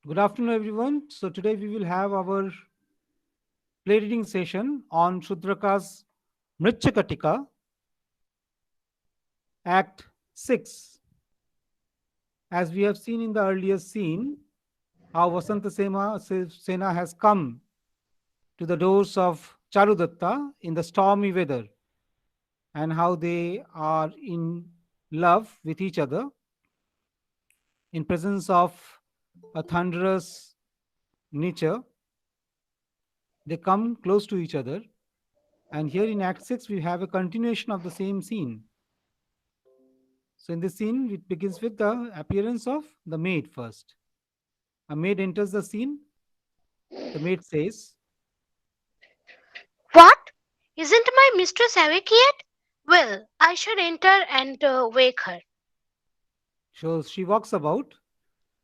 Good afternoon, everyone. So, today we will have our play reading session on Shudraka's Mritchakatika, Act 6. As we have seen in the earlier scene, how Sena has come to the doors of Charudatta in the stormy weather and how they are in love with each other in presence of a thunderous nature. They come close to each other. And here in Act 6, we have a continuation of the same scene. So, in this scene, it begins with the appearance of the maid first. A maid enters the scene. The maid says, What? Isn't my mistress awake yet? Well, I should enter and wake her. so she walks about,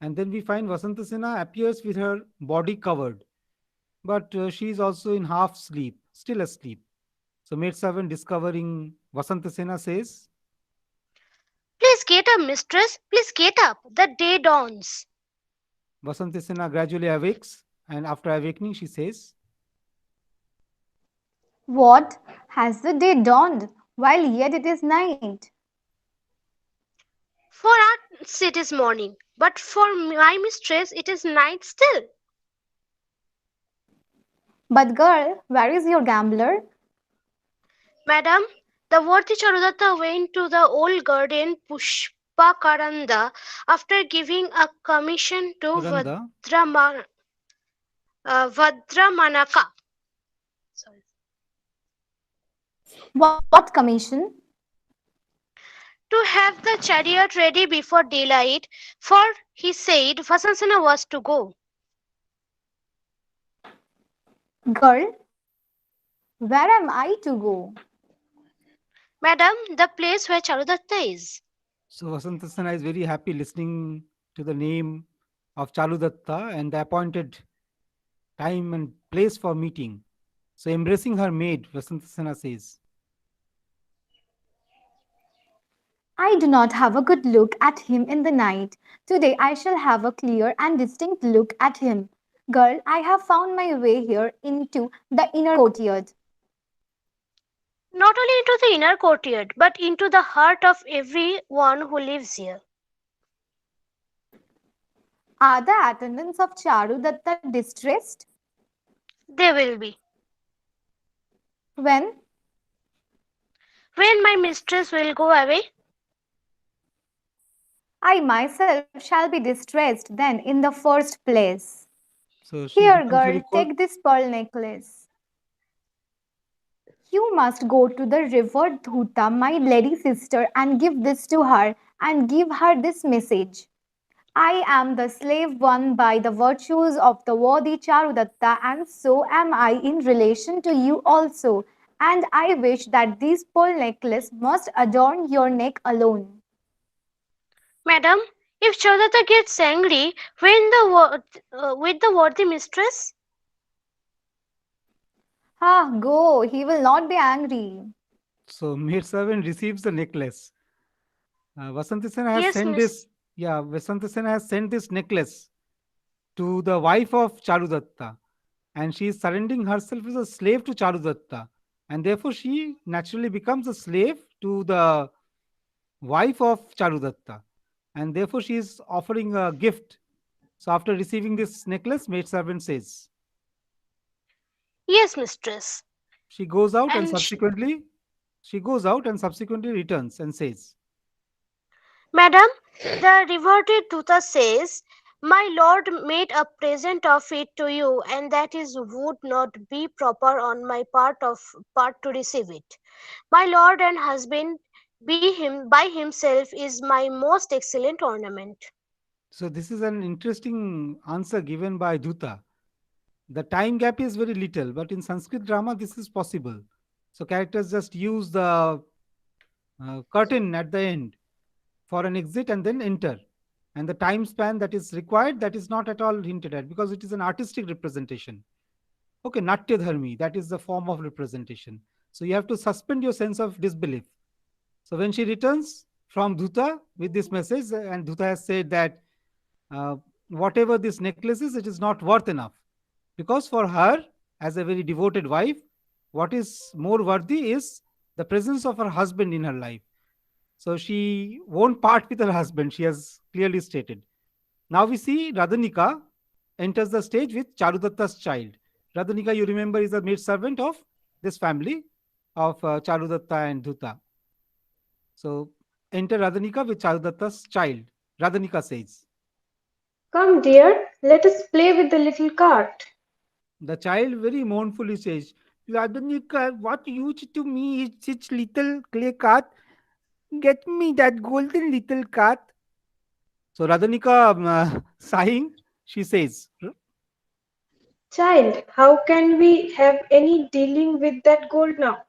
and then we find Vasantasena appears with her body covered, but she is also in half sleep, still asleep. So, maid servant discovering Vasantasena says, Please get up, mistress. Please get up. The day dawns. Vasantasena gradually awakes, and after awakening, she says, What? Has the day dawned, while yet it is night? For us it is morning, but for my mistress it is night still. But girl, where is your gambler? Madam, the worthy Charudatta went to the old garden Pushpakaranda after giving a commission to Karanda. Vadramanaka. Sorry. What commission? To have the chariot ready before daylight, for he said Vasansana was to go. Girl, where am I to go? Madam, the place where Charudatta is. So, Vasantasena is very happy listening to the name of Chaludatta and the appointed time and place for meeting. So, embracing her maid, Vasantasena says, I do not have a good look at him in the night. Today I shall have a clear and distinct look at him. Girl, I have found my way here into the inner courtyard. Not only into the inner courtyard, but into the heart of every one who lives here. Are the attendants of Charu Datta distressed? They will be. When? When my mistress will go away, I myself shall be distressed then in the first place. so she Here, becomes girl, very cold. take this pearl necklace. You must go to the river Dhuta, my lady sister, and give this to her, and give her this message. I am the slave won by the virtues of the worthy Charudatta, and so am I in relation to you also. And I wish that this pearl necklace must adorn your neck alone. madam, if Charudatta gets angry with the worthy mistress, Ah, go, he will not be angry. So, maid servant receives the necklace. Vasantasena has yes, sent miss. this, yeah, Vasantasena has sent this necklace to the wife of Charudatta, and she is surrendering herself as a slave to Charudatta, and therefore she naturally becomes a slave to the wife of Charudatta, and therefore she is offering a gift. So after receiving this necklace, maid servant says, Yes, mistress. she goes out and And subsequently returns and says, madam, the reverted Tuta says, my lord made a present of it to you, and that is would not be proper on my part to receive it. My lord and husband be him by himself is my most excellent ornament. so this is an interesting answer given by Duta. The time gap is very little, but in Sanskrit drama, this is possible. So characters just use the curtain at the end for an exit and then enter. And the time span that is required, that is not at all hinted at because it is an artistic representation. Okay, Natya Dharmi, that is the form of representation. So you have to suspend your sense of disbelief. So when she returns from Dhuta with this message, and Dhuta has said that uh, whatever this necklace is, it is not worth enough. Because for her, as a very devoted wife, what is more worthy is the presence of her husband in her life. So she won't part with her husband, she has clearly stated. Now we see Radhanika enters the stage with Charudatta's child. Radhanika, you remember, is the maid servant of this family of Charudatta and Dhuta. So enter Radhanika with Charudatta's child. Radhanika says. Come, dear, let us play with the little cart. The child very mournfully says, Radhanika, what use to me is this little clay cart? Get me that golden little cart. So Radhanika, sighing, she says, Child, how can we have any dealing with that gold now?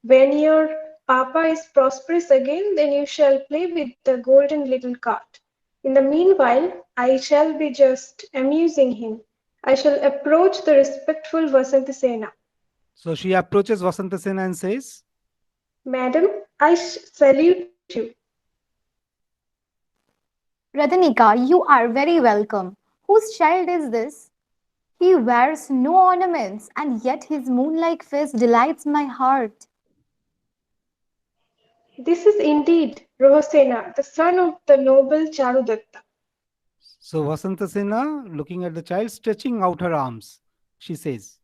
When your papa is prosperous again, then you shall play with the golden little cart. In the meanwhile, I shall be just amusing him. I shall approach the respectful Vasantasena. So she approaches Vasantasena and says, Madam, I salute you. Radhanika, you are very welcome. Whose child is this? He wears no ornaments, and yet his moon-like face delights my heart. This is indeed Rohasena, the son of the noble Charudatta. So Vasantasena, looking at the child, stretching out her arms, she says,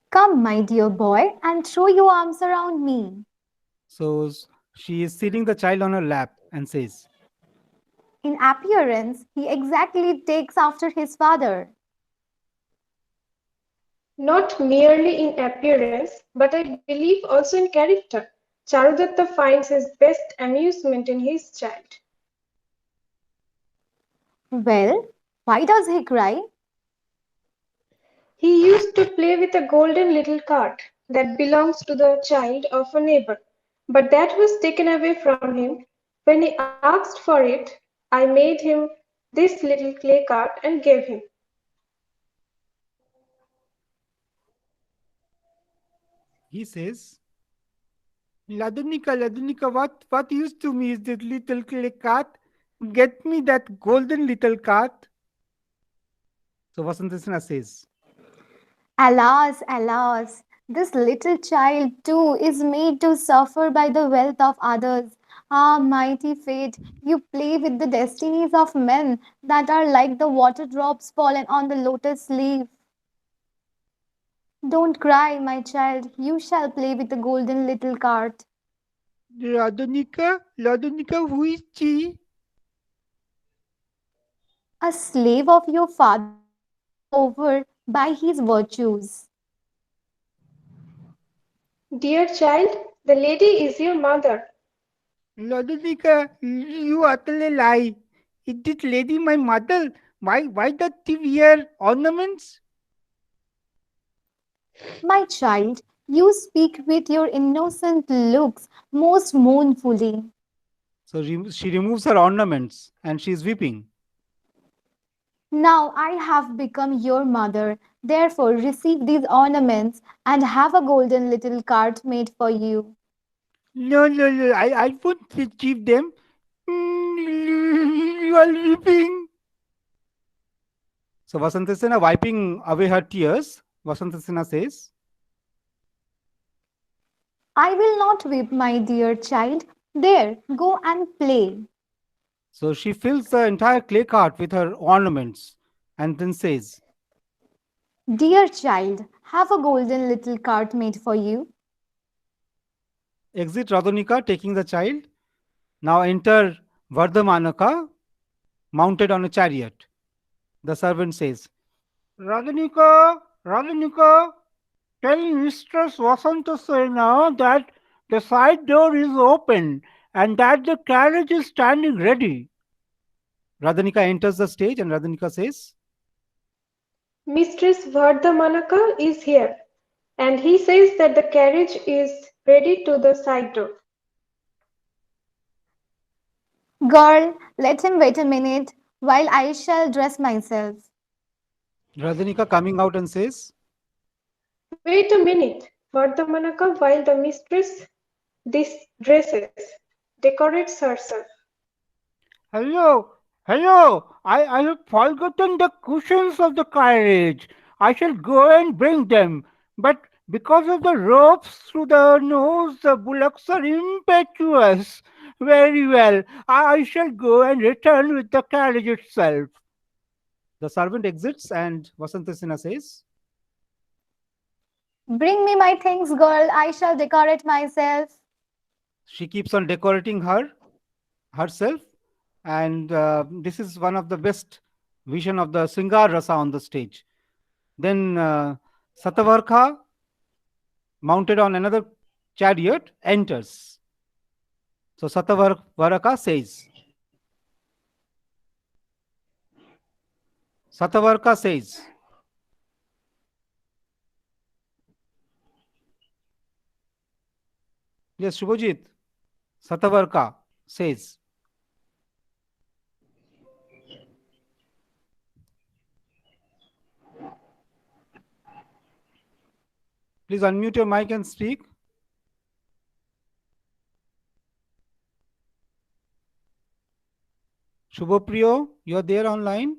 Come, my dear boy, and throw your arms around me. so she is seating the child on her lap and says, In appearance, he exactly takes after his father. Not merely in appearance, but I believe also in character. Charudatta finds his best amusement in his child. Well, why does he cry? He used to play with a golden little cart that belongs to the child of a neighbor, but that was taken away from him. When he asked for it, I made him this little clay cart and gave him. he says, Ladhanika, what used to me is that little clay cart? Get me that golden little cart. So Vasantasena says, Alas, alas, this little child too is made to suffer by the wealth of others. Ah, mighty fate, you play with the destinies of men that are like the water drops fallen on the lotus leaf. Don't cry, my child, you shall play with the golden little cart. Ladhanika, who is she? A slave of your father, won over by his virtues. Dear child, the lady is your mother. Ladhanika, you utterly lie. Is this lady my mother? Why does she wear ornaments? My child, you speak with your innocent looks most mournfully. So she removes her ornaments and she is weeping. Now I have become your mother, therefore receive these ornaments and have a golden little cart made for you. No, I won't achieve them. You are weeping. So Vasantasena, wiping away her tears, Vasantasena says, I will not weep, my dear child. There, go and play. so she fills the entire clay cart with her ornaments and then says, Dear child, have a golden little cart made for you. Exit Radhanika taking the child. Now enter Vardhamanaka mounted on a chariot. The servant says, Radhanika, tell Mistress Vasantasena that the side door is open and that the carriage is standing ready. Radhanika enters the stage and Radhanika says, Mistress Vardhamanaka is here, and he says that the carriage is ready to the side door. Girl, let him wait a minute while I shall dress myself. Radhanika coming out and says, Wait a minute, Vardhamanaka, while the mistress this dresses, decorates herself. Hello, Hello, I have forgotten the cushions of the carriage. I shall go and bring them. But because of the ropes through the nose, the bullocks are impetuous. Very well, I shall go and return with the carriage itself. The servant exits and Vasantasena says, Bring me my things, girl. I shall decorate myself. she keeps on decorating herself, and this is one of the best vision of the Singar Rasa on the stage. Then Satavarka, mounted on another chariot, enters. So Satavarka says, yes, Shubhajit, Satavarka says, please unmute your mic and speak. Shubhopriyo, you're there online?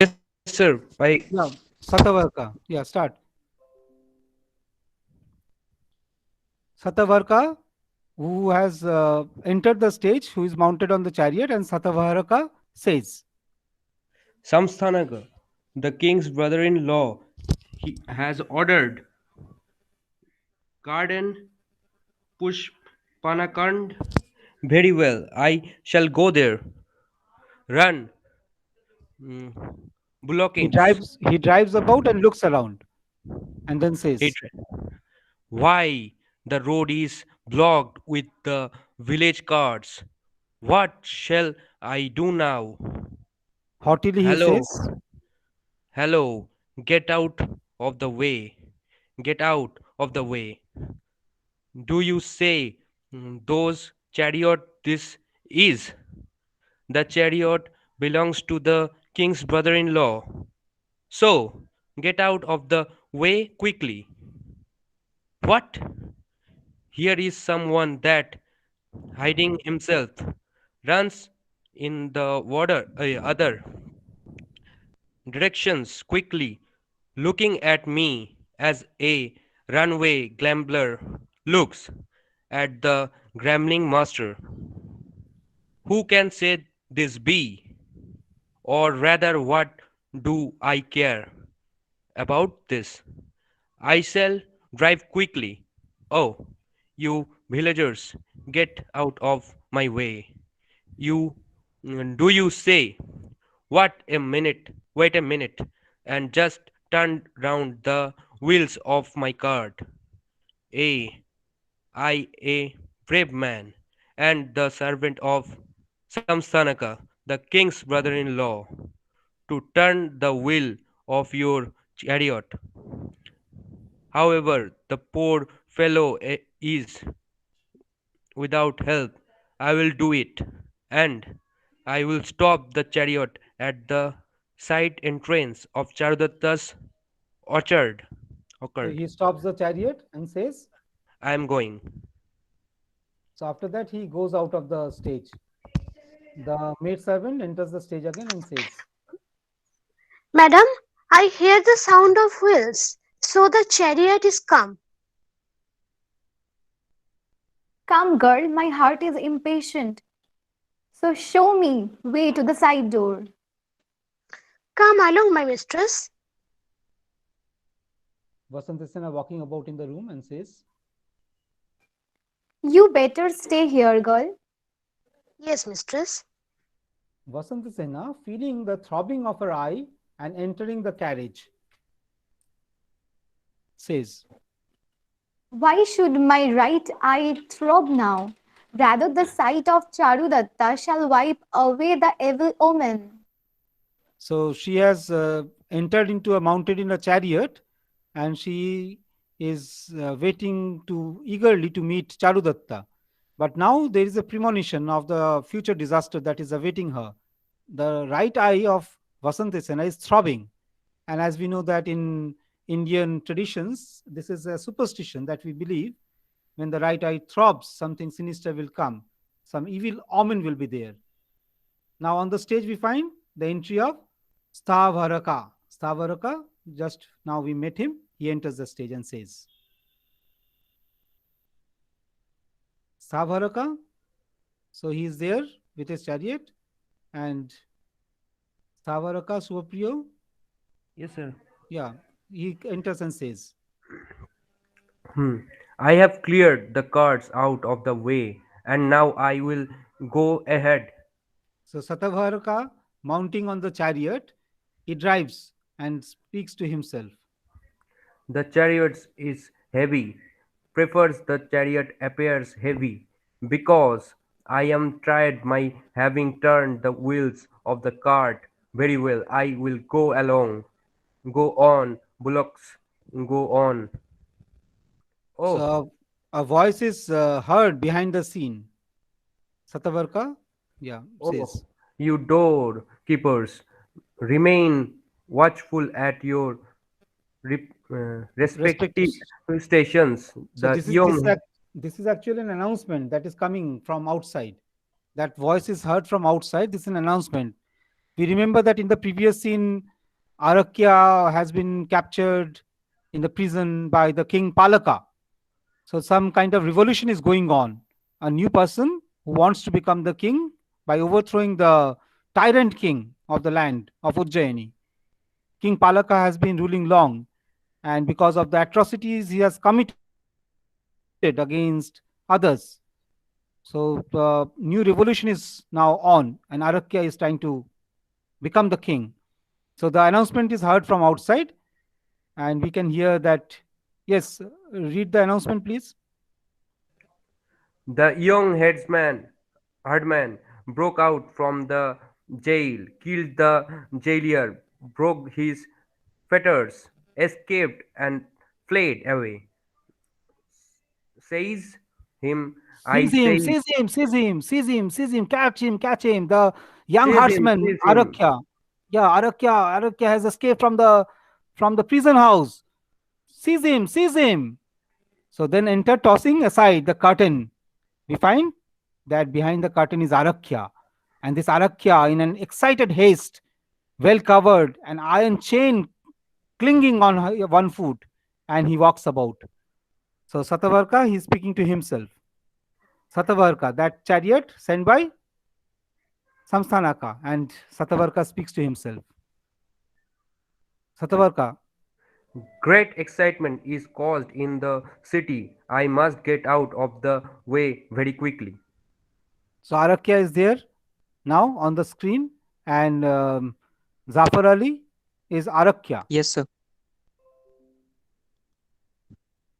Yes, sir. Yeah, Satavarka. Yeah, start. Satavarka, who has entered the stage, who is mounted on the chariot, and Satavarka says, Samsthanaka, the king's brother-in-law, he has ordered garden Pushpanakand. Very well, I shall go there. Run, mm, he Bullockings. drives about and looks around, and then It, says, why the road is blocked with the village carts? What shall I do now? haughtily he Hello, says, hello, get out of the way. Get out of the way. Do you say those chariot this is? The chariot belongs to the king's brother in law. So get out of the way quickly. What? Here is someone that, hiding himself, runs in the other directions quickly, looking at me as a runaway gambler looks at the gambling master. Who can say this be? Or rather, what do I care about this? I shall drive quickly. Oh, you villagers, get out of my way. You do you say? What a minute, wait a minute, and just turn round the wheels of my cart. A a brave man, and the servant of Samstanaka, the king's brother in law, to turn the wheel of your chariot. However, the poor fellow is without help. I will do it, and I will stop the chariot at the side entrance of Charudatta's orchard. so Orchard. he stops the chariot and says, I am going. so after that he goes out of the stage. The maid servant enters the stage again and says, Madam, I hear the sound of wheels, so the chariot is come. Come, girl, my heart is impatient. So show me way to the side door. Come along, my mistress. Vasantasena walking about in the room and says, You better stay here, girl. Yes, mistress. Vasantasena, feeling the throbbing of her eye and entering the carriage, says, Why should my right eye throb now? Rather, the sight of Charudatta shall wipe away the evil omen. so she has entered into a mounted in a chariot, and she is waiting to eagerly to meet Charudatta. But now there is a premonition of the future disaster that is awaiting her. The right eye of Vasantasena is throbbing, and as we know that in Indian traditions, this is a superstition that we believe when the right eye throbs, something sinister will come. some evil omen will be there. Now on the stage we find the entry of Sthavaraka. Sthavaraka, just now we met him. He enters the stage and says, Sthavaraka. So he is there with his chariot, and Sthavaraka Supriyo, Yes, sir. yeah, he enters and says, I have cleared the cards out of the way, and now I will go ahead. so Satavaraka, mounting on the chariot, he drives and speaks to himself. The chariot is heavy. Prefers the chariot appears heavy, because I am tired my having turned the wheels of the cart very well. I will go along. Go on, bullocks, go on. Oh, So a voice is heard behind the scene. Satavarka, yeah, oh, says. you door keepers, remain watchful at your respective Respective. stations. So The young, this is actually an announcement that is coming from outside. That voice is heard from outside. This is an announcement. We remember that in the previous scene, Arakya has been captured in the prison by the king Palaka. So some kind of revolution is going on. A new person who wants to become the king by overthrowing the tyrant king of the land of Ujjayini. King Palaka has been ruling long, and because of the atrocities he has committed against others. So the new revolution is now on, and Arakya is trying to become the king. So the announcement is heard from outside, and we can hear that. Yes, read the announcement, please. the young herdman, broke out from the jail, killed the jailer, broke his fetters, escaped and fled away. Says him, I Seize him, say, seize him, seize him, seize him, seize him, catch him, catch him. The young seize him, herdsman, seize him. Arakya. Yeah, Arakya has escaped from the prison house. Seize him, seize him. So then enter tossing aside the curtain. We find that behind the curtain is Arakya. And this Arakya, in an excited haste, well covered, an iron chain clinging on one foot, and he walks about. So Satavarka, he is speaking to himself. Satavarka, that chariot sent by Samsthanaka, and Satavarka speaks to himself. Satavarka, Great excitement is caused in the city. I must get out of the way very quickly. so Arakya is there now on the screen, and Zafar Ali is Arakya. Yes, sir.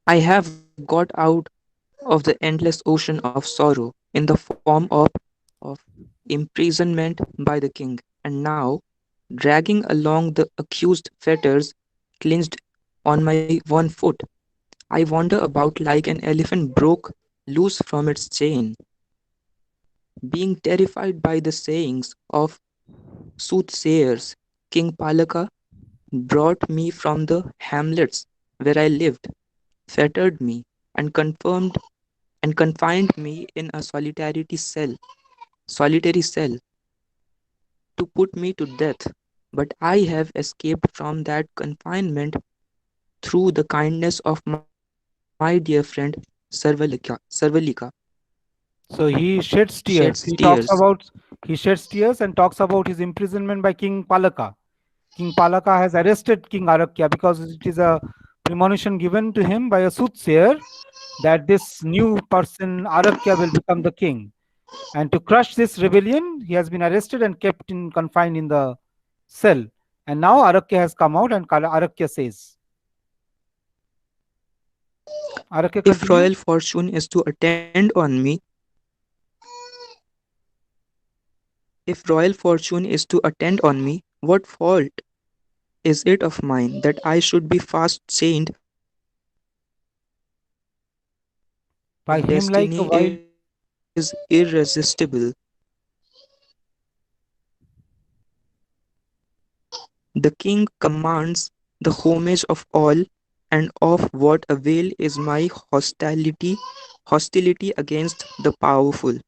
I have got out of the endless ocean of sorrow in the form of imprisonment by the king, and now, dragging along the accused fetters clinched on my one foot, I wander about like an elephant broke loose from its chain, being terrified by the sayings of soothsayers. King Palaka brought me from the hamlets where I lived, fettered me, and confined me in a solitary cell to put me to death. But I have escaped from that confinement through the kindness of my dear friend Sarvalika. So he sheds Sheds tears. tears. He sheds tears and talks about his imprisonment by King Palaka. King Palaka has arrested King Arakya because it is a premonition given to him by a soothsayer that this new person Arakya will become the king. And to crush this rebellion, he has been arrested and kept in confined in the cell. And now Arakya has come out, and Arakya says, Arakya If continue. royal fortune is to attend on me, if royal fortune is to attend on me, what fault is it of mine that I should be fast chained? By him like a Destiny wild is irresistible. The king commands the homage of all, and of what avail is my hostility against the powerful?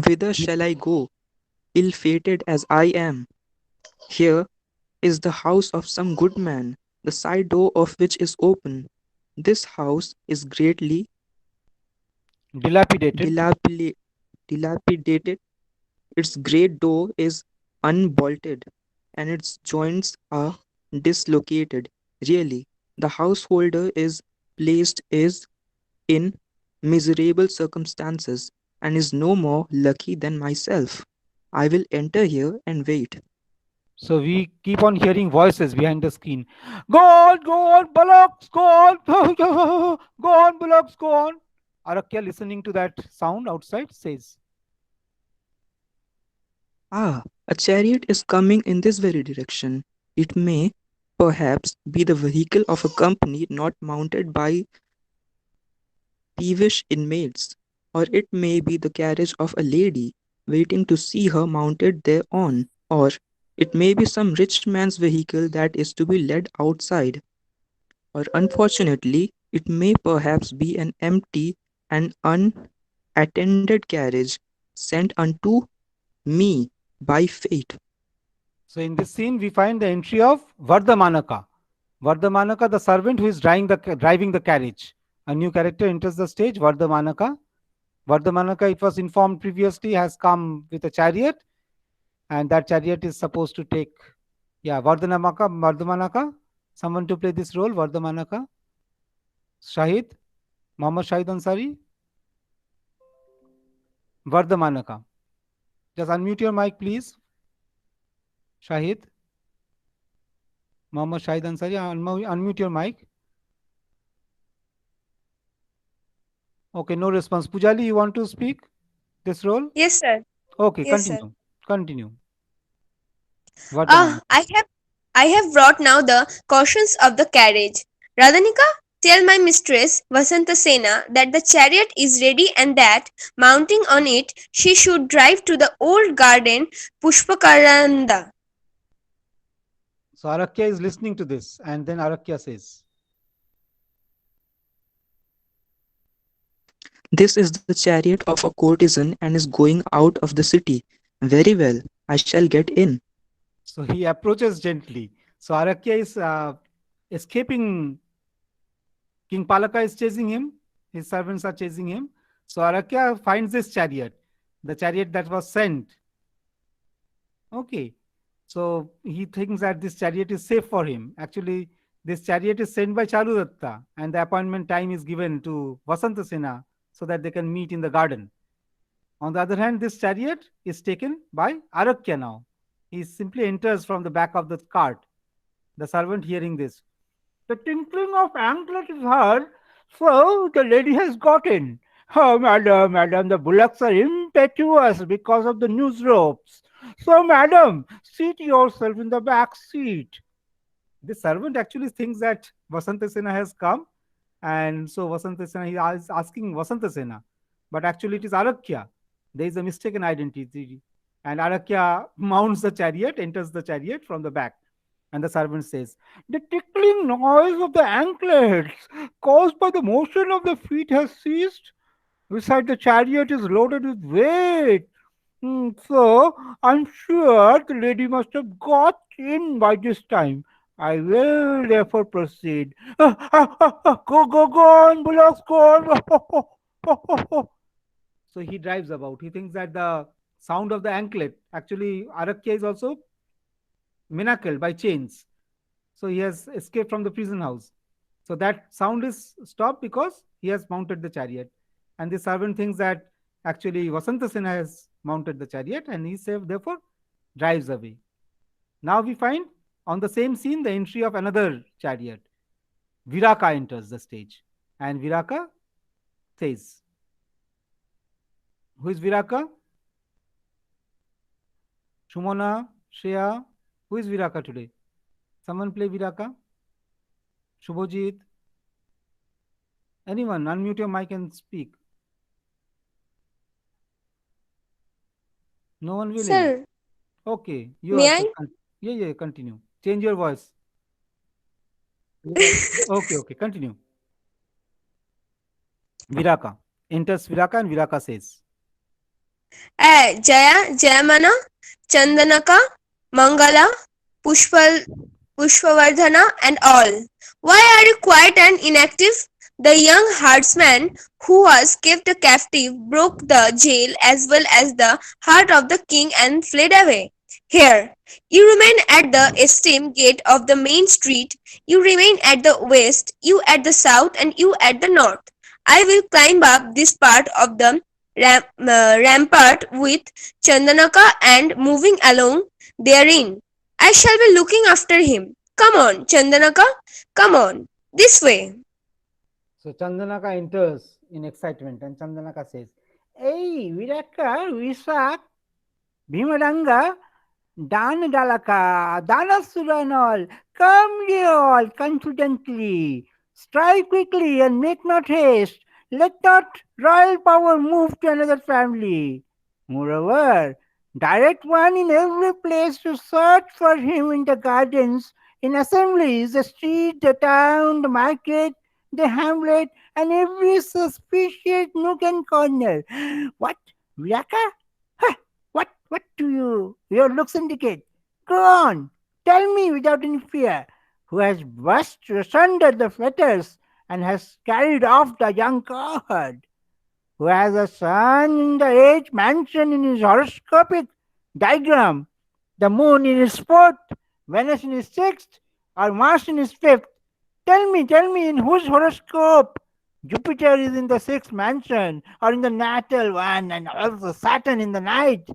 Whither shall I go, ill fated as I am? Here is the house of some good man, the side door of which is open. This house is greatly Dilapidated. dilapidated. Its great door is unbolted, and its joints are dislocated. Really, the householder is placed is in miserable circumstances, and is no more lucky than myself. I will enter here and wait. So we keep on hearing voices behind the screen. Go on, bullocks, go on, go on, bullocks, go on. Arakya, listening to that sound outside, says, Ah, a chariot is coming in this very direction. It may, perhaps, be the vehicle of a company not mounted by peevish inmates, or it may be the carriage of a lady waiting to see her mounted thereon, or it may be some rich man's vehicle that is to be led outside, or unfortunately, it may perhaps be an empty and unattended carriage sent unto me by fate. so in this scene, we find the entry of Vardamanaka. Vardamanaka, the servant who is driving the carriage. A new character enters the stage, Vardamanaka. Vardamanaka, it was informed previously, has come with a chariot, and that chariot is supposed to take, Vardamanaka. Someone to play this role, Vardamanaka. Shahid, Muhammad Shahid Ansari, Vardamanaka. Just unmute your mic, please. Shahid, Muhammad Shahid Ansari, unmute your mic. Okay, no response. Pujali, you want to speak this role? Yes, sir. Okay, Yes, sir. continue. Vardhamana. I have brought now the cautions of the carriage. Radhanika, tell my mistress Vasantasena that the chariot is ready and that, mounting on it, she should drive to the old garden Pushpakaranda. So Arakya is listening to this, and then Arakya says, This is the chariot of a courtesan and is going out of the city. Very well, I shall get in. so he approaches gently. So Arakya is escaping. King Palaka is chasing him. His servants are chasing him. So Arakya finds this chariot, the chariot that was sent. Okay. So he thinks that this chariot is safe for him. Actually, this chariot is sent by Charudatta, and the appointment time is given to Vasantasena so that they can meet in the garden. On the other hand, this chariot is taken by Arakya now. He simply enters from the back of the cart. The servant hearing this. The tinkling of anklet is heard, so the lady has got in. Oh, madam, the bullocks are impetuous because of the noose ropes. So, madam, seat yourself in the back seat. The servant actually thinks that Vasantasena has come, and so Vasantasena, he is asking Vasantasena, but actually it is Arakya. There is a mistaken identity, and Arakya mounts the chariot, enters the chariot from the back. And the servant says, the tickling noise of the anklets caused by the motion of the feet has ceased. Beside the chariot is loaded with weight. So I'm sure the lady must have got in by this time. I will therefore proceed. Go on, bullocks, go on. So he drives about. He thinks that the sound of the anklet, actually, Arakya is also manacled by chains. So he has escaped from the prison house. So that sound is stopped because he has mounted the chariot. And the servant thinks that actually Vasantasena has mounted the chariot, and he therefore drives away. Now we find on the same scene the entry of another chariot. Viraka enters the stage. And Viraka says, who is Viraka? Shumona, Shreya, who is Viraka today? Someone play Viraka? Shubhojit? Anyone, unmute your mic and speak. No one will. Sir, Okay, you may also I? yeah, continue. Change your voice. Okay, continue. Viraka enters Viraka, and Viraka says, Jaya, Jayamana, Chandanaka, Mangala, Pushpavardhana, and all. Why are you quiet and inactive? The young herdsman who was kept a captive broke the jail as well as the heart of the king and fled away. Here, you remain at the esteem gate of the main street, you remain at the west, you at the south, and you at the north. I will climb up this part of the rampart with Chandanaka and moving along therein. I shall be looking after him. Come on, Chandanaka, come on, this way. So Chandanaka enters in excitement and Chandanaka says, Hey, Viraka, Visak, Bhimadanga, Dana Dalaka, Danasura and all, come ye all confidently, strive quickly and make not haste, let not royal power move to another family. Moreover, direct one in every place to search for him in the gardens, in assemblies, the street, the town, the market, the hamlet, and every suspicious nook and corner. What? Viraka? Huh, what do your looks indicate? Go on, tell me without any fear, who has burst asunder the fetters and has carried off the young cowherd, who has a sun in the eighth mansion in his horoscopic diagram, the moon in his fourth, Venus in his sixth, or Mars in his fifth. Tell me, in whose horoscope Jupiter is in the sixth mansion, or in the natal one, and also Saturn in the ninth,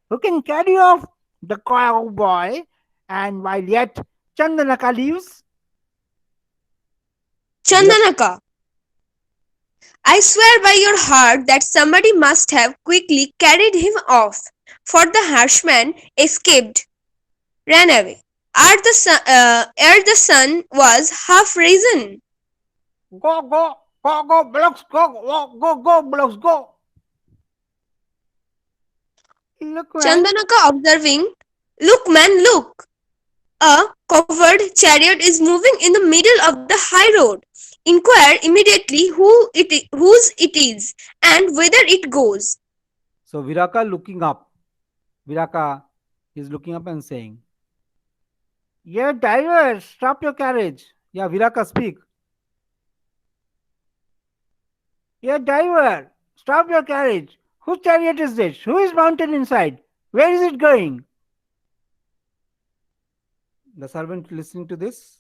who can carry off the cowboy, and while yet Chandanaka lives? Chandanaka, I swear by your heart that somebody must have quickly carried him off, for the harshman escaped, ran away, ere the sun was half risen. Go, blocks, go, blocks, go. Look, man. Chandanaka observing, look man, look! A covered chariot is moving in the middle of the high road. Inquire immediately whose it is and whither it goes. So Viraka is looking up and saying, Yeah, driver, stop your carriage. Yeah, Viraka, speak. Yeah, driver, stop your carriage. Whose chariot is this? Who is mounted inside? Where is it going? The servant listening to this,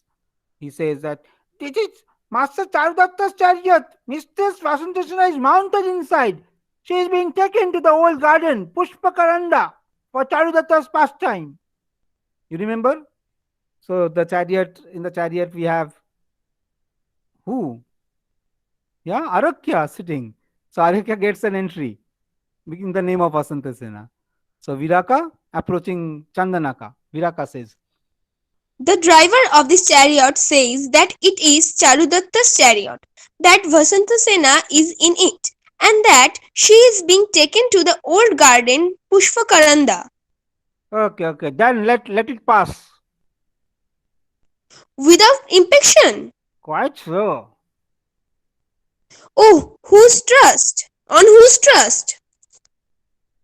he says that this is Master Charudatta's chariot. Mistress Vasantasena is mounted inside. She is being taken to the old garden, Pushpakaranda, for Charudatta's pastime. You remember? So in the chariot we have who? Yeah, Arakya sitting. So Arakya gets an entry in the name of Vasantasena. So Viraka approaching Chandanaka. Viraka says, The driver of this chariot says that it is Charudatta's chariot, that Vasantasena is in it, and that she is being taken to the old garden Pushpakaranda. Okay, then let it pass. Without impection. Quite so. Oh, whose trust? On whose trust?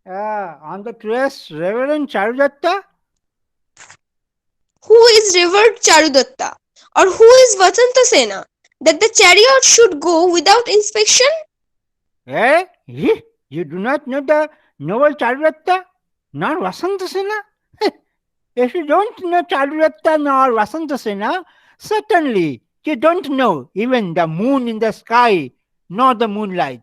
On the trust, Reverend Charudatta? Who is revered Charudatta? Or who is Vasantasena? That the chariot should go without inspection? Eh? You do not know the noble Charudatta? Nor Vasantasena? If you don't know Charudatta nor Vasantasena, certainly you don't know even the moon in the sky, nor the moonlight.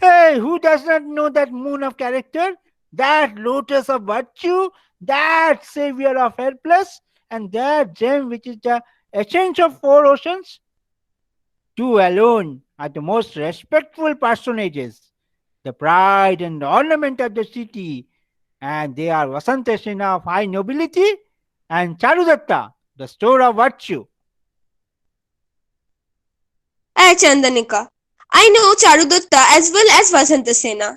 Hey, who does not know that moon of character, that lotus of virtue, that savior of helpless, and that gem which is the essence of four oceans? Two alone are the most respectful personages, the pride and ornament of the city, and they are Vasantasena of high nobility and Charudatta, the store of virtue. Chandanika, I know Charudatta as well as Vasantasena.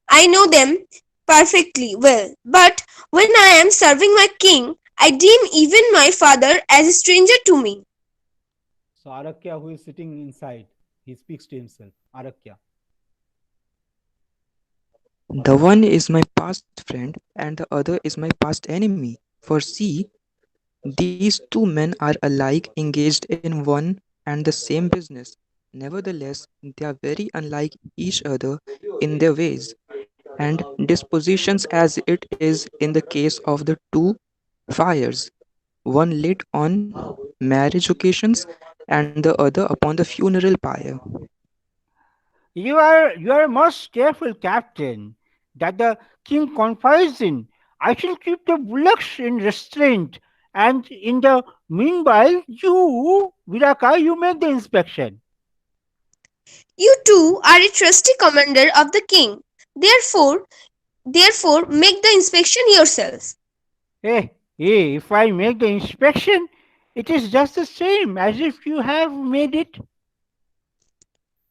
I know them perfectly well, but when I am serving my king, I deem even my father as a stranger to me. So Arakya, who is sitting inside, he speaks to himself. Arakya. The one is my past friend, and the other is my past enemy. For see, these two men are alike engaged in one and the same business. Nevertheless, they are very unlike each other in their ways and dispositions, as it is in the case of the two fires, one lit on marriage occasions and the other upon the funeral pyre. You are most careful, Captain, that the king confides in. I shall keep the bullocks in restraint, and in the meanwhile, you, Viraka, you make the inspection. You too are a trusty commander of the king. Therefore, make the inspection yourself. Hey, if I make the inspection, it is just the same as if you have made it.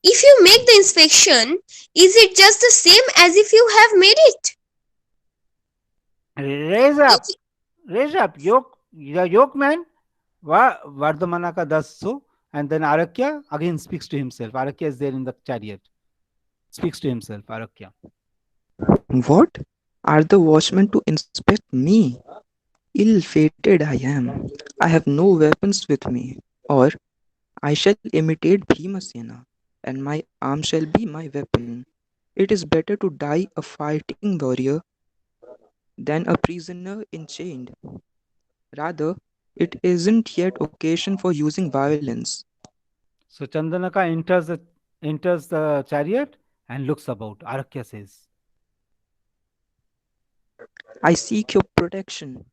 If you make the inspection, is it just the same as if you have made it? Raise up, raise up, yoke, the yoke man. Vardhamana ka does so, and then Arakya again speaks to himself. Arakya is there in the chariot. Speaks to himself, Arakya. What? Are the watchmen to inspect me? Ill-fated I am. I have no weapons with me, or I shall imitate Bhimasena, and my arm shall be my weapon. It is better to die a fighting warrior than a prisoner enchained. Rather, it isn't yet occasion for using violence. So Chandanaka enters the chariot and looks about. Arakya says, I seek your protection.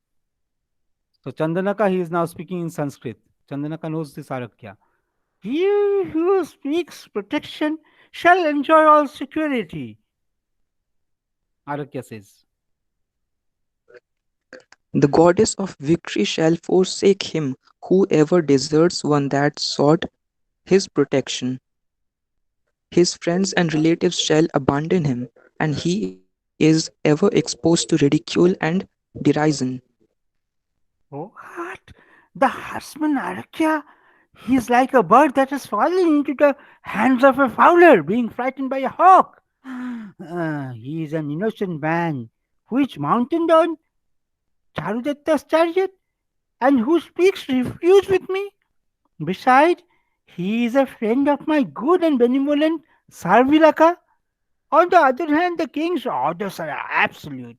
so Chandanaka, he is now speaking in Sanskrit. Chandanaka knows this Arakya. He who speaks protection shall enjoy all security. Arakya says. The goddess of victory shall forsake him whoever deserts one that sought his protection. His friends and relatives shall abandon him, and he is ever exposed to ridicule and derision. What? The husband Arakya? He is like a bird that has fallen into the hands of a fowler, being frightened by a hawk. He is an innocent man who is mounted on Charudatta's chariot and who speaks refuse with me. Besides, he is a friend of my good and benevolent Sarvilaka. On the other hand, the king's orders are absolute.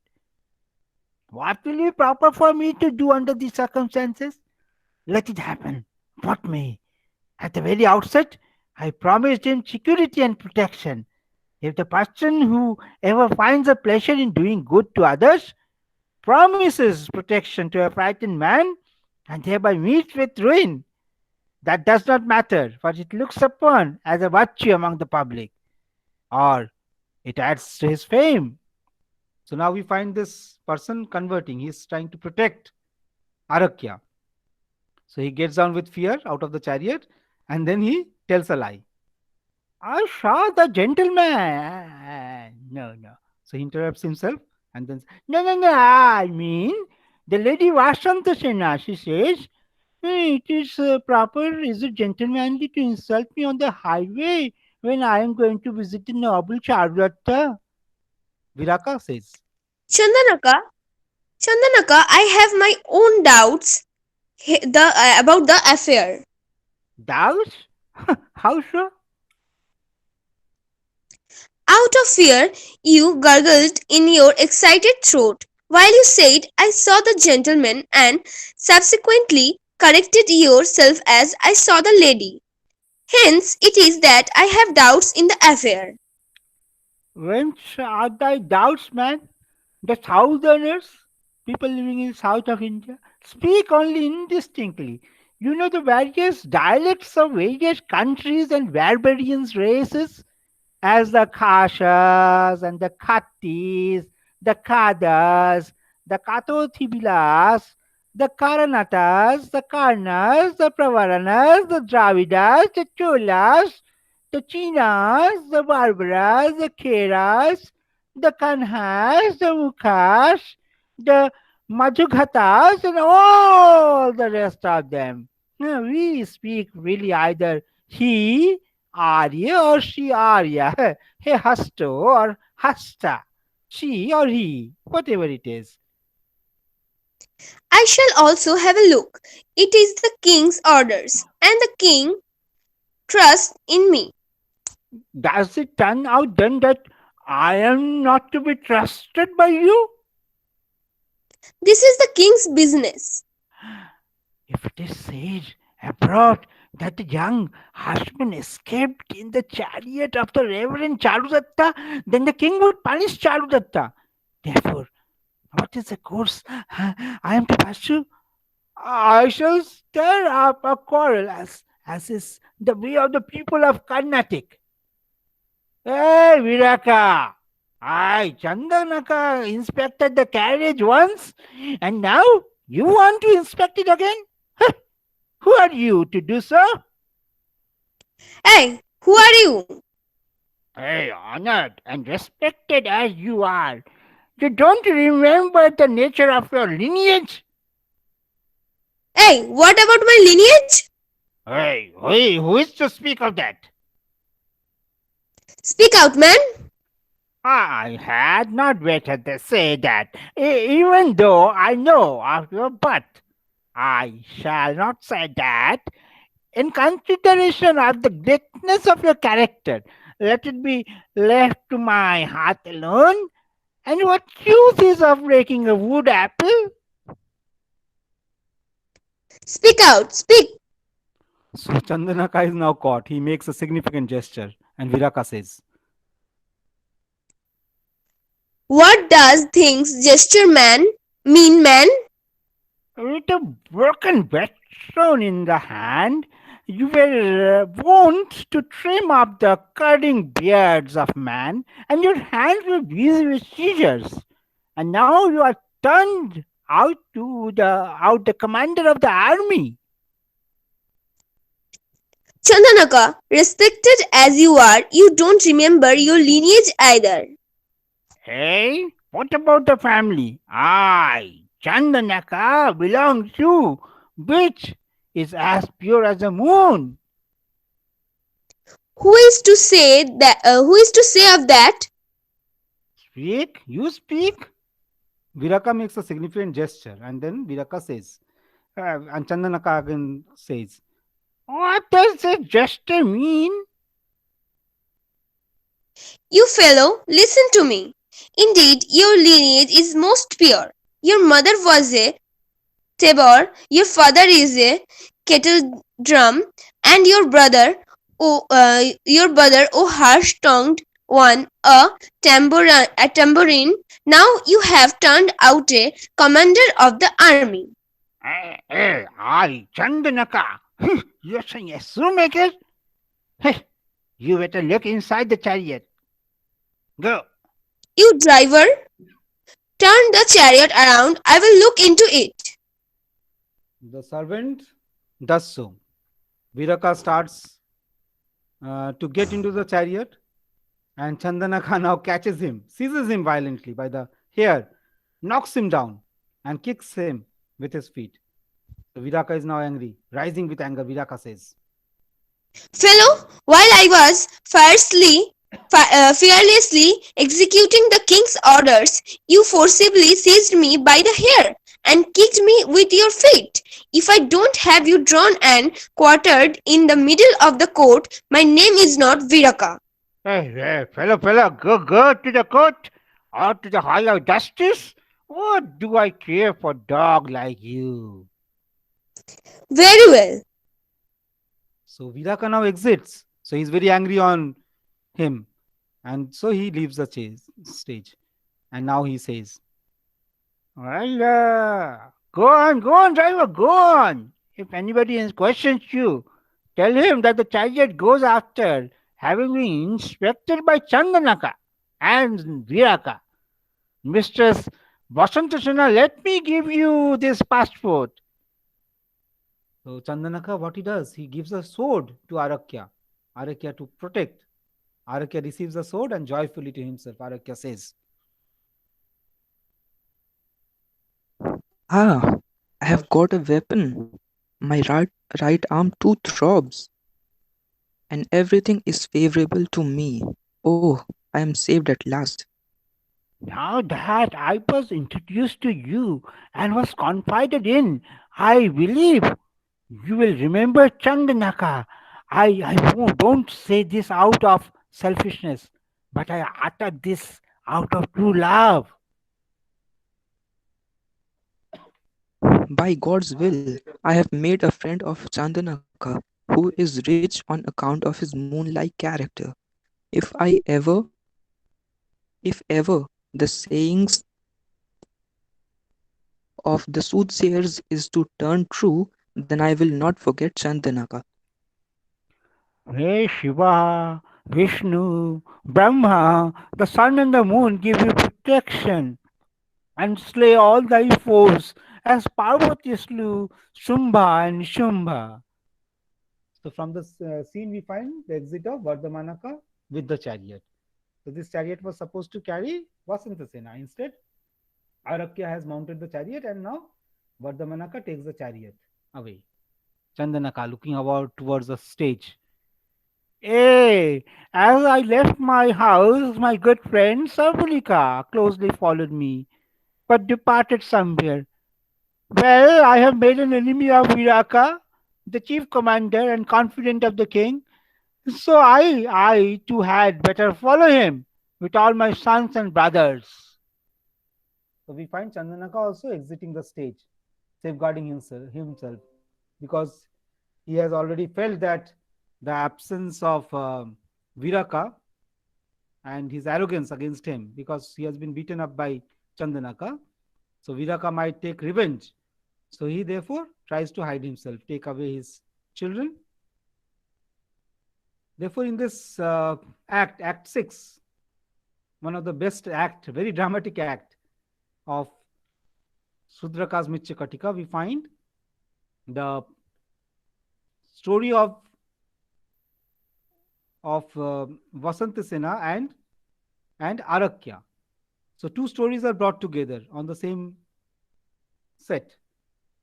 What will be proper for me to do under these circumstances? Let it happen, what may. At the very outset, I promised him security and protection. If the person who ever finds a pleasure in doing good to others promises protection to a frightened man and thereby meets with ruin, that does not matter, for it looks upon as a virtue among the public, or it adds to his fame. So now we find this person converting. He is trying to protect Arakya. So he gets down with fear out of the chariot and then he tells a lie. I saw the gentleman. No. So he interrupts himself and then, no. I mean, the lady Vasantasena, she says, it is is it gentlemanly to insult me on the highway when I am going to visit the noble Charudatta? Viraka says. Chandanaka, Chandanaka, I have my own doubts about the affair. Doubts? How so? Out of fear, you gurgled in your excited throat while you said, I saw the gentleman, and subsequently corrected yourself as I saw the lady. Hence, it is that I have doubts in the affair. Whence are thy doubts, man? The southerners, people living in south of India, speak only indistinctly. You know the various dialects of various countries and barbarian races, as the Khashas and the Khattis, the Kadas, the Katothibilas, the Karanatas, the Karnas, the Pravaranas, the Dravidas, the Cholas, the Chinas, the Barbaras, the Keras, the Kanhas, the Mukhas, the Majughatas, and all the rest of them. Now, we speak really either he, Arya, or she, Arya, he, Hasto, or Hasta. she or he, whatever it is. I shall also have a look. It is the king's orders, and the king trusts in me. Does it turn out then that I am not to be trusted by you? This is the king's business. If it is said abroad that the young husband escaped in the chariot of the Reverend Charudatta, then the king would punish Charudatta. Therefore, what is the course I am to pursue? I shall stir up a quarrel as is the way of the people of Karnataka. Hey, Viraka! Chandanaka inspected the carriage once, and now you want to inspect it again? Who are you to do so? Hey, who are you? Hey, honored and respected as you are, you don't remember the nature of your lineage? Hey, what about my lineage? Hey, who is to speak of that? Speak out, man. I had not better to say that, even though I know of your birth. I shall not say that. In consideration of the greatness of your character, let it be left to my heart alone. And what use is of breaking a wood apple? Speak out, speak. So Chandanaka is now caught. He makes a significant gesture, and Viraka says, What does things gesture man mean, man? with a broken whetstone in the hand, you were wont to trim up the curling beards of man, and your hands were busy with scissors. And now you are turned out the commander of the army. Chandanaka, respected as you are, you don't remember your lineage either. Hey, what about the family? Chandanaka belongs to which is as pure as the moon. Who is to say that? Who is to say of that? Speak, you speak. Viraka makes a significant gesture, and then Viraka says, and Chandanaka again says, what does this gesture mean? You fellow, listen to me. Indeed, your lineage is most pure. Your mother was a tabor, your father is a kettle drum, and your brother, oh harsh-tongued one, a tambourine. Now you have turned out a commander of the army. Chandanaka, you're saying a shoemaker? Hey, you better look inside the chariot. Go. You driver, turn the chariot around. I will look into it. The servant does so. Viraka starts to get into the chariot, and Chandanaka now catches him, seizes him violently by the hair, knocks him down, and kicks him with his feet. So Viraka is now angry. Rising with anger, Viraka says, Fellow, while I was fearlessly executing the king's orders, you forcibly seized me by the hair and kicked me with your feet. If I don't have you drawn and quartered in the middle of the court, my name is not Viraka. Hey, fellow, go to the court or to the hall of justice. What do I care for dog like you? Very well. So Viraka now exits. So he's very angry on him. And so he leaves the stage. And now he says, well, go on, driver, go on. If anybody questions you, tell him that the chariot goes after having been inspected by Chandanaka and Viraka. Mistress Vasantasena, let me give you this passport. So Chandanaka, what he does, he gives a sword to Arakya to protect. Arakya receives the sword and joyfully to himself, Arakya says, I have got a weapon. My right arm too throbs, and everything is favorable to me. Oh, I am saved at last. Now that I was introduced to you and was confided in, I believe you will remember Chandanaka. Don't say this out of selfishness, but I utter this out of true love. By God's will, I have made a friend of Chandanaka, who is rich on account of his moon-like character. If I ever, if ever, the sayings of the soothsayers is to turn true, then I will not forget Chandanaka. Hey Shiva, Vishnu, Brahma, the sun and the moon give you protection and slay all thy foes as Parvati slew Shumbha and Shumbha. So from this scene, we find the exit of Vardhamanaka with the chariot. So this chariot was supposed to carry Vasantasena. Instead, Arakya has mounted the chariot, and now Vardhamanaka takes the chariot away. Chandanaka looking about towards the stage. Hey, as I left my house, my good friend Sarvulika closely followed me, but departed somewhere. Well, I have made an enemy of Viraka, the chief commander and confidant of the king, so I too had better follow him with all my sons and brothers. So we find Chandanaka also exiting the stage, safeguarding himself because he has already felt that the absence of Viraka and his arrogance against him, because he has been beaten up by Chandanaka. So Viraka might take revenge. So he therefore tries to hide himself, take away his children. Therefore, in this Act 6, one of the best act, very dramatic act of Sudraka's Mitchakatika, we find the story of Vasantasena and Arakya. So two stories are brought together on the same set,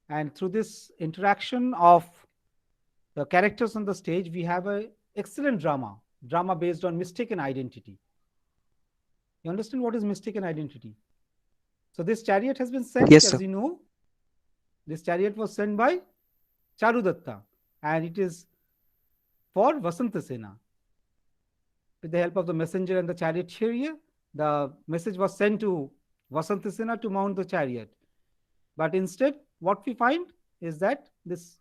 and through this interaction of the characters on the stage, we have a excellent drama based on mistaken identity. You understand what is mistaken identity? So this chariot has been sent, Yes, as sir. you know. This chariot was sent by Charudatta, and it is for Vasantasena. With the help of the messenger and the charioteer, the message was sent to Vasantasena to mount the chariot. But instead, what we find is that this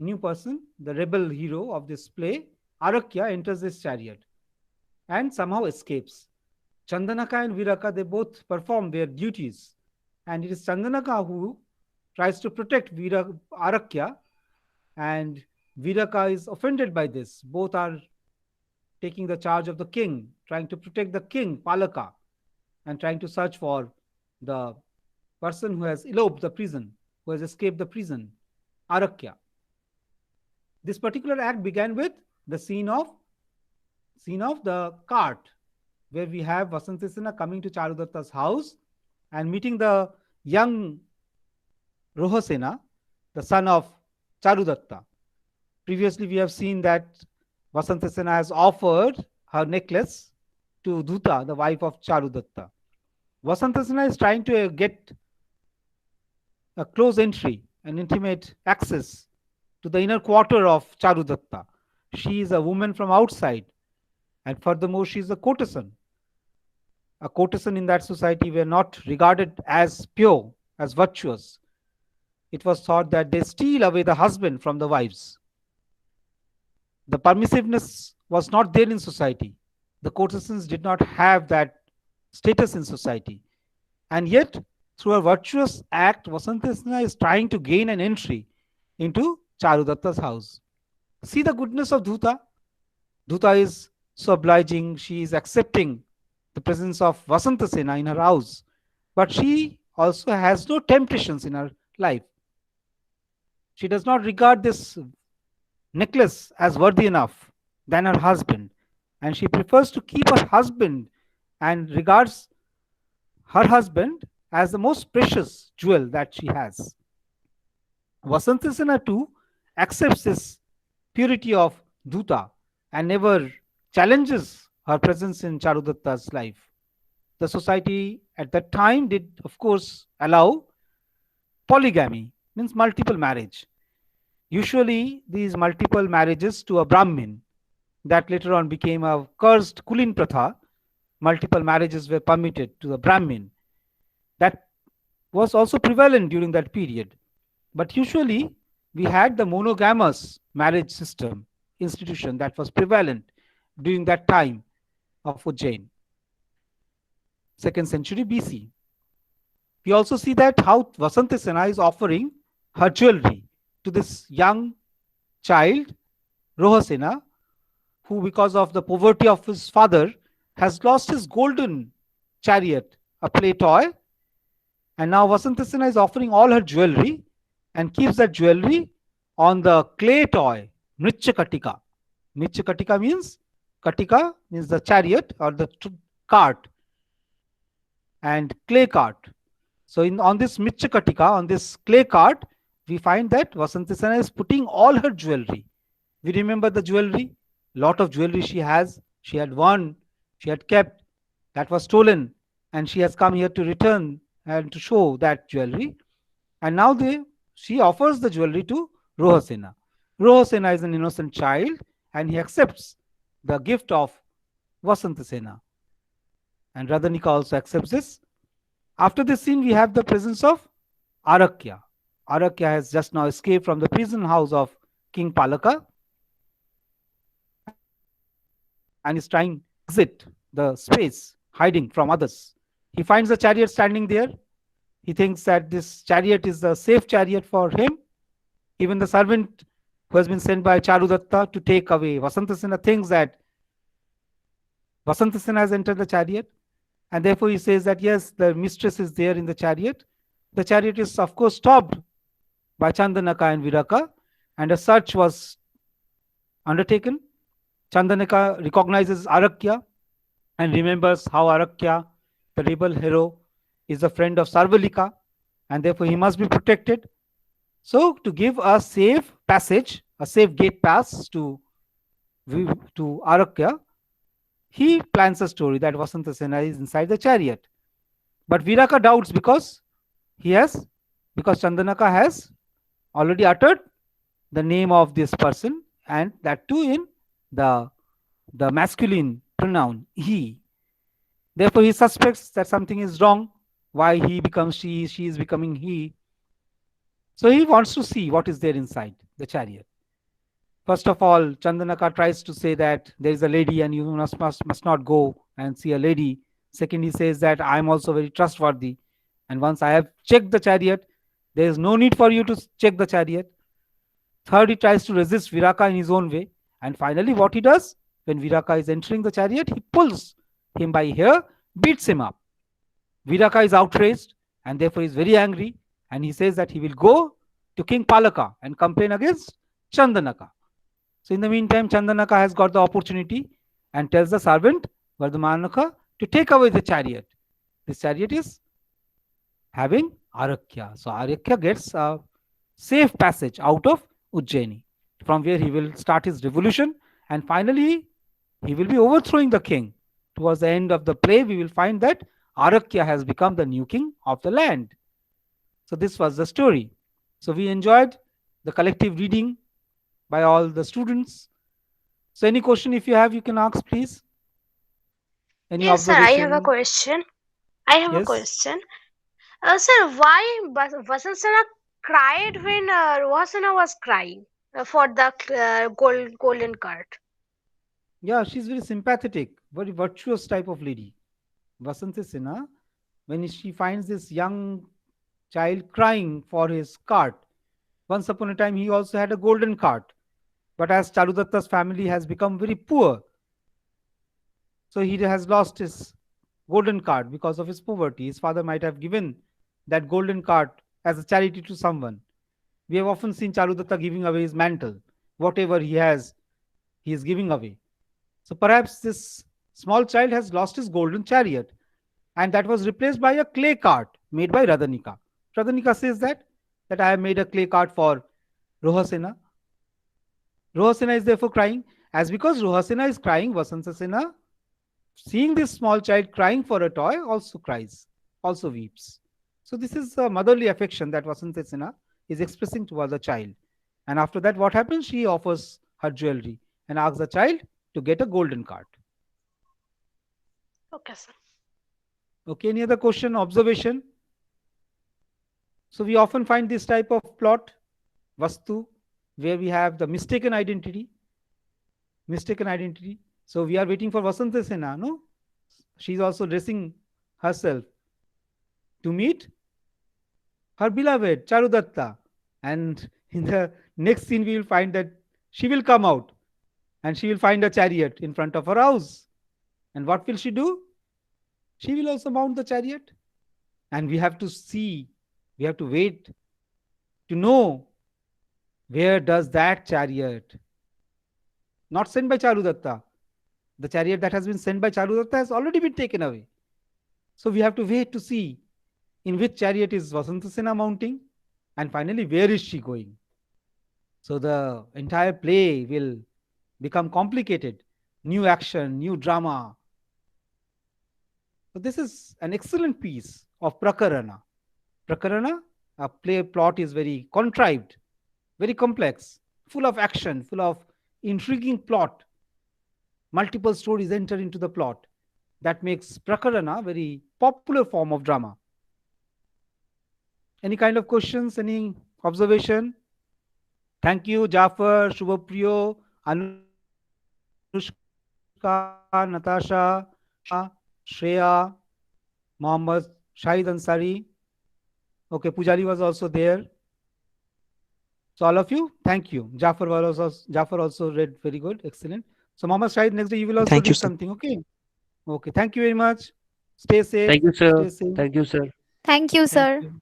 new person, the rebel hero of this play, Arakya, enters this chariot and somehow escapes. Chandanaka and Viraka, they both perform their duties. And it is Chandanaka who tries to protect Arakya, and Viraka is offended by this. Both are taking the charge of the king, trying to protect the king, Palaka, and trying to search for the person who has eloped the prison, who has escaped the prison, Arakya. This particular act began with the scene of the cart, where we have Vasantasena coming to Charudatta's house and meeting the young Rohasena, the son of Charudatta. Previously, we have seen that Vasantasena has offered her necklace to Dhuta, the wife of Charudatta. Vasantasena is trying to get a close entry, an intimate access to the inner quarter of Charudatta. She is a woman from outside, and furthermore, she is a courtesan. A courtesan in that society were not regarded as pure, as virtuous. It was thought that they steal away the husband from the wives. The permissiveness was not there in society. The courtesans did not have that status in society. And yet, through a virtuous act, Vasantasena is trying to gain an entry into Charudatta's house. See the goodness of Dhuta. Dhuta is so obliging. She is accepting the presence of Vasantasena in her house. But she also has no temptations in her life. She does not regard this necklace as worthy enough than her husband, and she prefers to keep her husband and regards her husband as the most precious jewel that she has. Vasantasena too accepts this purity of Dhuta and never challenges her presence in Charudatta's life. the society at that time did, of course, allow polygamy, means multiple marriage. Usually, these multiple marriages to a Brahmin, that later on became a cursed Kulin Pratha, multiple marriages were permitted to the Brahmin. That was also prevalent during that period. But usually, we had the monogamous marriage system institution that was prevalent during that time of Ujjain, 2nd century BC. We also see that how Vasanta Sena is offering her jewelry to this young child, Rohasena, who, because of the poverty of his father, has lost his golden chariot, a play toy. And now Vasanta Sena is offering all her jewelry and keeps that jewelry on the clay toy, Nritya Katika. Nritya Katika means, Katika means the chariot or the cart, and clay cart. So on this Mritya Katika, on this clay cart, we find that Vasanta Sena is putting all her jewelry. We remember the jewelry, lot of jewelry she has, she had won, she had kept, that was stolen, and she has come here to return and to show that jewelry. And now she offers the jewelry to Rohasena. Rohasena is an innocent child and he accepts the gift of Vasanta Sena. And Radhanika also accepts this. After this scene, we have the presence of Arakya. Arakya has just now escaped from the prison house of King Palaka and is trying to exit the space, hiding from others. He finds the chariot standing there. He thinks that this chariot is the safe chariot for him. Even the servant who has been sent by Charudatta to take away Vasanta Sena thinks that Vasanta Sena has entered the chariot. And therefore he says that yes, the mistress is there in the chariot. The chariot is of course stopped by Chandanaka and Viraka, and a search was undertaken. Chandanaka recognizes Arakya and remembers how Arakya, the rebel hero, is a friend of Sarvalika, and therefore he must be protected. So to give a safe passage, a safe gate pass to Arakya, he plans a story that Vasanta Sena is inside the chariot. But Viraka doubts because Chandanaka has already uttered the name of this person, and that too in the masculine pronoun he. Therefore he suspects that something is wrong. Why he becomes she is becoming he. So he wants to see what is there inside the chariot. First of all, Chandanaka tries to say that there is a lady and you must not go and see a lady. Second, he says that I am also very trustworthy. And once I have checked the chariot, there is no need for you to check the chariot. Third, he tries to resist Viraka in his own way. And finally, what he does, when Viraka is entering the chariot, he pulls him by hair, beats him up. Viraka is outraged and therefore is very angry. And he says that he will go to King Palaka and complain against Chandanaka. So in the meantime, Chandanaka has got the opportunity and tells the servant, Vardhamanaka, to take away the chariot. This chariot is having Arakya. So Arakya gets a safe passage out of Ujjaini, from where he will start his revolution, and finally he will be overthrowing the king. Towards the end of the play, we will find that Arakya has become the new king of the land. So this was the story. So we enjoyed the collective reading by all the students. So any question if you have, you can ask, please. Any Yes, sir, I have a observation? question. I have a Yes. question. Sir, why Vasanta Sena cried when Rohasena was crying for the golden cart? Yeah, she's very sympathetic, very virtuous type of lady. Vasanta Sena, when she finds this young child crying for his cart, once upon a time he also had a golden cart. But as Charudatta's family has become very poor, so he has lost his golden cart because of his poverty. His father might have given that golden cart as a charity to someone. We have often seen Charudatta giving away his mantle. Whatever he has, he is giving away. So perhaps this small child has lost his golden chariot, and that was replaced by a clay cart made by Radhanika. Radhanika says that I have made a clay cart for Rohasena. Rohasena is therefore crying. As because Rohasena is crying, Vasanta Sena seeing this small child crying for a toy, also cries, also weeps. So this is a motherly affection that Vasanta Sena is expressing toward the child. And after that, what happens? She offers her jewelry and asks the child to get a golden cart. Okay, sir. Okay, any other question, observation? So we often find this type of plot, Vastu, where we have the mistaken identity. Mistaken identity. So we are waiting for Vasanta Sena, no? She's also dressing herself to meet her beloved Charudatta. And in the next scene, we will find that she will come out and she will find a chariot in front of her house. And what will she do? She will also mount the chariot. And we have to see, we have to wait to know where does that chariot, not sent by Charudatta, the chariot that has been sent by Charudatta has already been taken away. So we have to wait to see in which chariot is Vasanta Sena mounting, and finally where is she going. So the entire play will become complicated. New action, new drama. So this is an excellent piece of Prakarana. Prakarana, a play plot is very contrived, very complex, full of action, full of intriguing plot. Multiple stories enter into the plot. That makes Prakarana a very popular form of drama. Any kind of questions, any observation? Thank you, Jafar, Shubhapriyo, Anushka, Natasha, Shreya, Mohammed, Shahid Ansari. Okay, Pujari was also there. So all of you, thank you. Jafar also read very good, excellent. So Mohammed Shahid, next day you will also Thank you, read sir. something, okay? Okay, thank you very much. Stay safe. Thank you, sir. Stay safe. Thank you, sir. Thank you, Thank sir. you.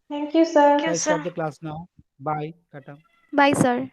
Thank you, sir. Thank you, I sir. stop the class now. Bye. Tata. Bye, sir.